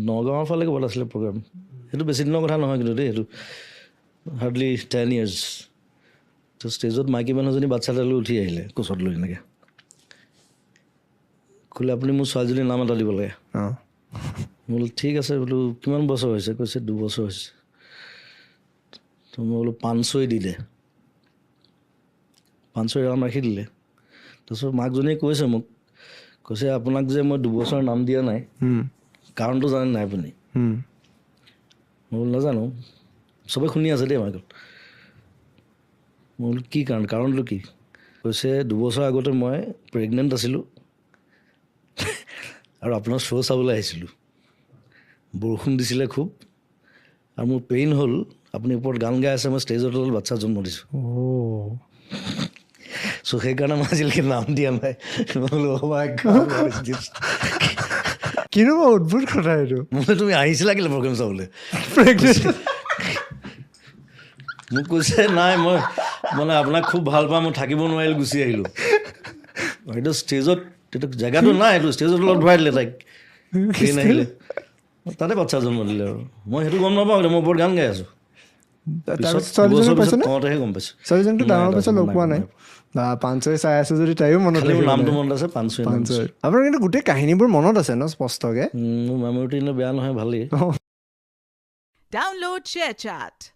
নগাঁৱৰ ফালে ক'ৰবাত আছিলে প্ৰগ্ৰাম সেইটো বেছি দিনৰ কথা নহয় কিন্তু দেই সেইটো হাৰ্ডলি 10 years তো ষ্টেজত মাইকী মানুহজনী বাচ্ছা এটালৈ উঠি আহিলে কোচত লৈ এনেকৈ ক'লে আপুনি মোৰ ছোৱালীজনীৰ নাম এটা দিব লাগে মই বোলো ঠিক আছে বোলো কিমান বছৰ হৈছে কৈছে 2 বছৰ হৈছে তো মই বোলো 500 দি দে 500 নাম ৰাখি দিলে তাৰপিছত মাকজনীয়ে কৈছে মোক কৈছে আপোনাক যে মই 2 বছৰ নাম দিয়া নাই কাৰণটো জানে নাই আপুনি মই বোলো নাজানো চবে শুনি আছে দেই মাইকত মই বোলো কি কাৰণটো কি কৈছে 2 বছৰ আগতে মই প্ৰেগনেণ্ট আছিলোঁ আৰু আপোনাৰ শ্ব' চাবলৈ আহিছিলোঁ বৰষুণ দিছিলে খুব আৰু মোৰ পেইন হ'ল আপুনি ওপৰত গান গাই আছে মই ষ্টেজৰ তলত বাচ্ছা জন্ম দিছোঁ চ' সেইকাৰণে মই আজিলৈকে নাম দিয়া নাই কিন্তু অদ্ভুত কথা এইটো মানে তুমি আহিছিলা কেলৈ প্ৰগ্ৰেম চাবলৈ মোক কৈছে নাই মই মানে আপোনাক খুব ভাল পাওঁ মই থাকিব নোৱাৰিলোঁ গুচি আহিলোঁ সেইটো ষ্টেজত সেইটো জেগাটো নাই এইটো ষ্টেজত অলপ ভৰাই দিলে তাইক ট্ৰেইন আহিলে তাতে বাচ্ছা জন্ম দিলে আৰু মই সেইটো গম নাপাওঁ মই ওপৰত গান গাই আছোঁ কওঁতেহে গম পাইছোঁ ছোৱালীজনীটো ডাঙৰ পাছত লগ পোৱা নাই বা 500 চাই আছে যদি তাইও মনত নামটো মনত আছে 500 আপোনাৰ কিন্তু গোটেই কাহিনীবোৰ মনত আছে ন স্পষ্টকৈ মোৰ মেমৰিটো বেয়া নহয় ভালেই Download ShareChat.